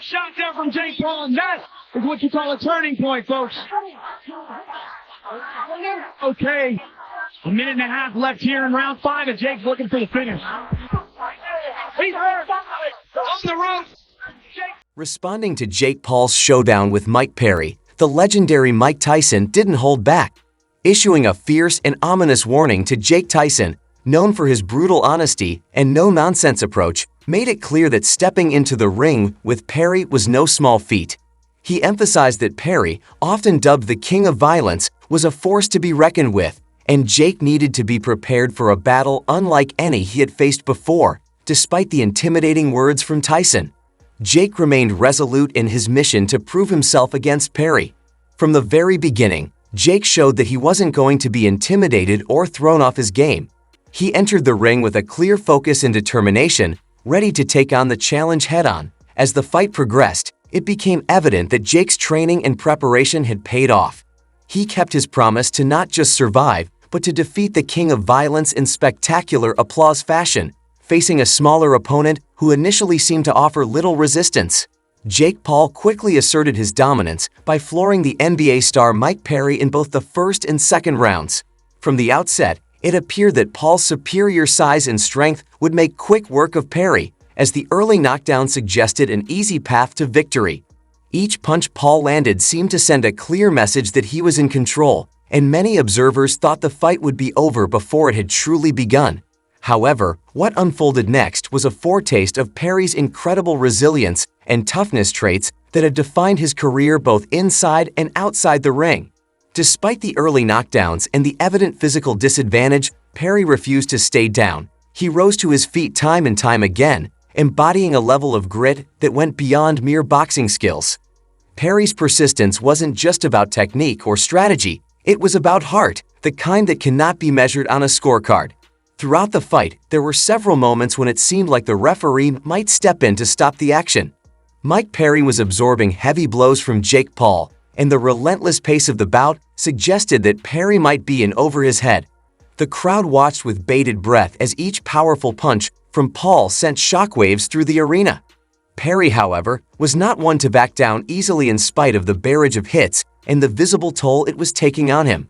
shot there from JakePaul, and that is what you call a turning point, folks. Okay, a minute and a half left here in round 5, and Jake's looking for the finish. He's hurt. On the rope. Responding to JakePaul's showdown with Mike Perry, the legendary Mike Tyson didn't hold back, issuing a fierce and ominous warning to Jake Tyson, known for his brutal honesty and no-nonsense approach, made it clear that stepping into the ring with Perry was no small feat. He emphasized that Perry, often dubbed the King of Violence, was a force to be reckoned with, and Jake needed to be prepared for a battle unlike any he had faced before, despite the intimidating words from Tyson. Jake remained resolute in his mission to prove himself against Perry. From the very beginning, Jake showed that he wasn't going to be intimidated or thrown off his game. He entered the ring with a clear focus and determination, ready to take on the challenge head-on. As the fight progressed, it became evident that Jake's training and preparation had paid off. He kept his promise to not just survive, but to defeat the King of Violence in spectacular applause fashion, facing a smaller opponent who initially seemed to offer little resistance. JakePaul quickly asserted his dominance by flooring the NBA star Mike Perry in both the first and second rounds. From the outset, it appeared that Paul's superior size and strength would make quick work of Perry, as the early knockdown suggested an easy path to victory. Each punch Paul landed seemed to send a clear message that he was in control, and many observers thought the fight would be over before it had truly begun. However, what unfolded next was a foretaste of Perry's incredible resilience and toughness traits that had defined his career both inside and outside the ring. Despite the early knockdowns and the evident physical disadvantage, Perry refused to stay down. He rose to his feet time and time again, embodying a level of grit that went beyond mere boxing skills. Perry's persistence wasn't just about technique or strategy, it was about heart, the kind that cannot be measured on a scorecard. Throughout the fight, there were several moments when it seemed like the referee might step in to stop the action. Mike Perry was absorbing heavy blows from JakePaul, and the relentless pace of the bout suggested that Perry might be in over his head. The crowd watched with bated breath as each powerful punch from Paul sent shockwaves through the arena. Perry, however, was not one to back down easily in spite of the barrage of hits and the visible toll it was taking on him.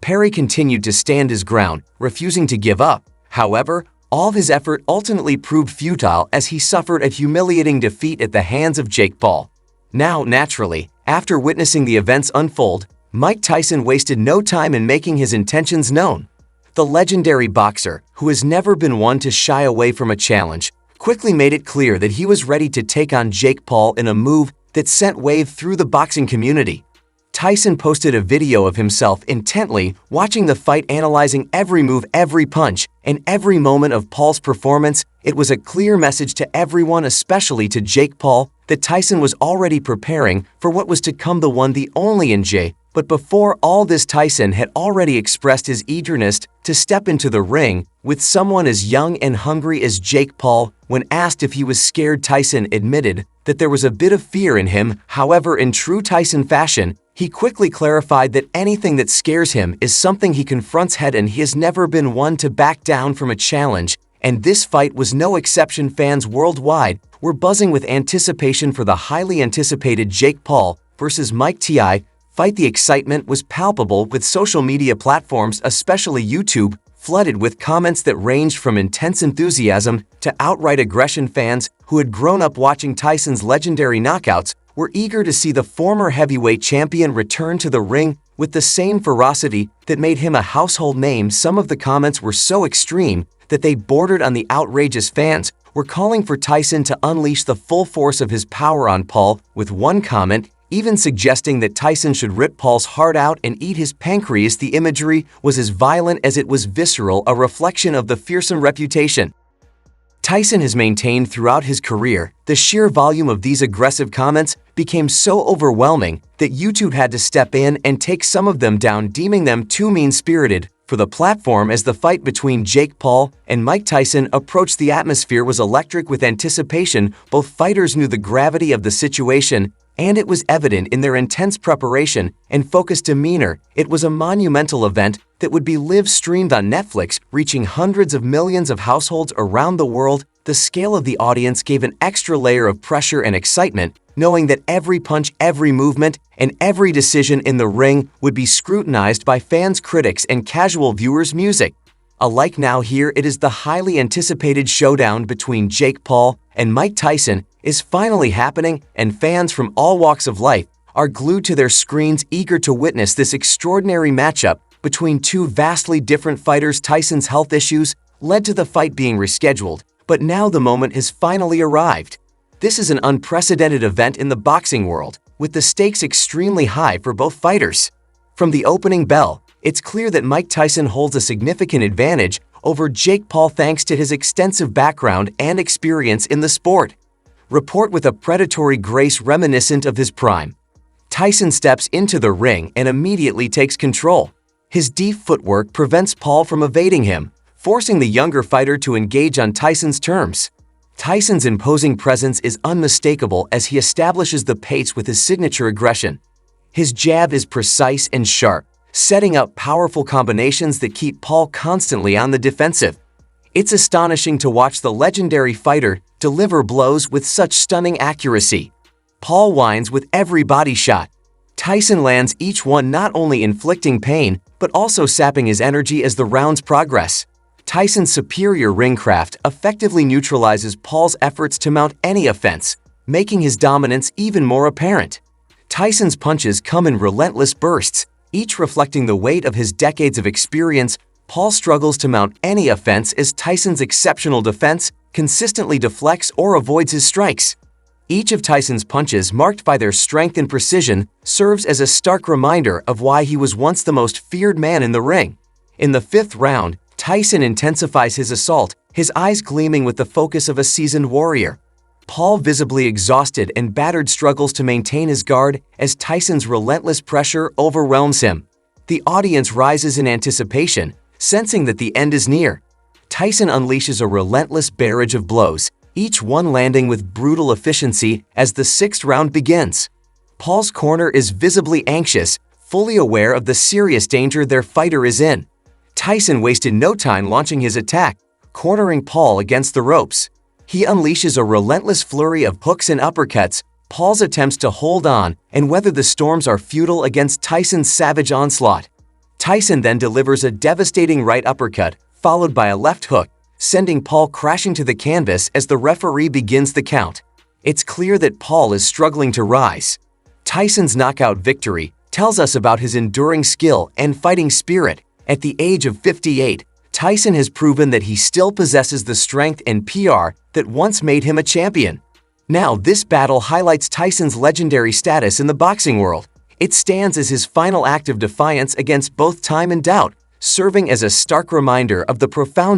Perry continued to stand his ground, refusing to give up. However, all his effort ultimately proved futile as he suffered a humiliating defeat at the hands of JakePaul. Now, naturally, after witnessing the events unfold, Mike Tyson wasted no time in making his intentions known. The legendary boxer, who has never been one to shy away from a challenge, quickly made it clear that he was ready to take on JakePaul in a move that sent wave through the boxing community. Tyson posted a video of himself intently watching the fight, analyzing every move, every punch, and every moment of Paul's performance. It was a clear message to everyone, especially to JakePaul, that Tyson was already preparing for what was to come, the one, the only in J. But before all this, Tyson had already expressed his eagerness to step into the ring with someone as young and hungry as JakePaul. When asked if he was scared, Tyson admitted that there was a bit of fear in him. However, in true Tyson fashion, he quickly clarified that anything that scares him is something he confronts head, and he has never been one to back down from a challenge. And this fight was no exception. Fans worldwide were buzzing with anticipation for the highly anticipated JakePaul versus MikeTy fight. The excitement was palpable, with social media platforms, especially YouTube, flooded with comments that ranged from intense enthusiasm to outright aggression. Fans who had grown up watching Tyson's legendary knockouts were eager to see the former heavyweight champion return to the ring with the same ferocity that made him a household name. Some of the comments were so extreme that they bordered on the outrageous. Fans were calling for Tyson to unleash the full force of his power on Paul, with one comment even suggesting that Tyson should rip Paul's heart out and eat his pancreas. The imagery was as violent as it was visceral, a reflection of the fearsome reputation Tyson has maintained throughout his career. The sheer volume of these aggressive comments became so overwhelming that YouTube had to step in and take some of them down, deeming them too mean-spirited for the platform. As the fight between JakePaul and Mike Tyson approached, the atmosphere was electric with anticipation. Both fighters knew the gravity of the situation And it was evident in their intense preparation and focused demeanor. It was a monumental event that would be live-streamed on Netflix, reaching hundreds of millions of households around the world. The scale of the audience gave an extra layer of pressure and excitement, knowing that every punch, every movement, and every decision in the ring would be scrutinized by fans, critics, and casual viewers. Music alike. Now here it is, the highly anticipated showdown between Jake Paul and Mike Tyson is finally happening, and fans from all walks of life are glued to their screens, eager to witness this extraordinary matchup between two vastly different fighters. Tyson's health issues led to the fight being rescheduled, but now the moment has finally arrived. This is an unprecedented event in the boxing world, with the stakes extremely high for both fighters. From the opening bell, it's clear that Mike Tyson holds a significant advantage over Jake Paul thanks to his extensive background and experience in the sport. Report with a predatory grace reminiscent of his prime. Tyson steps into the ring and immediately takes control. His deep footwork prevents Paul from evading him, forcing the younger fighter to engage on Tyson's terms. Tyson's imposing presence is unmistakable as he establishes the pace with his signature aggression. His jab is precise and sharp, setting up powerful combinations that keep Paul constantly on the defensive. It's astonishing to watch the legendary fighter deliver blows with such stunning accuracy. Paul whines with every body shot. Tyson lands each one, not only inflicting pain, but also sapping his energy as the rounds progress. Tyson's superior ring craft effectively neutralizes Paul's efforts to mount any offense, making his dominance even more apparent. Tyson's punches come in relentless bursts, each reflecting the weight of his decades of experience. Paul struggles to mount any offense as Tyson's exceptional defense consistently deflects or avoids his strikes. Each of Tyson's punches, marked by their strength and precision, serves as a stark reminder of why he was once the most feared man in the ring. In the fifth round, Tyson intensifies his assault, his eyes gleaming with the focus of a seasoned warrior. Paul, visibly exhausted and battered, struggles to maintain his guard as Tyson's relentless pressure overwhelms him. The audience rises in anticipation, sensing that the end is near. Tyson unleashes a relentless barrage of blows, each one landing with brutal efficiency as the sixth round begins. Paul's corner is visibly anxious, fully aware of the serious danger their fighter is in. Tyson wasted no time launching his attack, cornering Paul against the ropes. He unleashes a relentless flurry of hooks and uppercuts. Paul's attempts to hold on and weather the storms are futile against Tyson's savage onslaught. Tyson then delivers a devastating right uppercut, followed by a left hook, sending Paul crashing to the canvas as the referee begins the count. It's clear that Paul is struggling to rise. Tyson's knockout victory tells us about his enduring skill and fighting spirit. At the age of 58, Tyson has proven that he still possesses the strength and PR that once made him a champion. Now, this battle highlights Tyson's legendary status in the boxing world. It stands as his final act of defiance against both time and doubt, serving as a stark reminder of the profound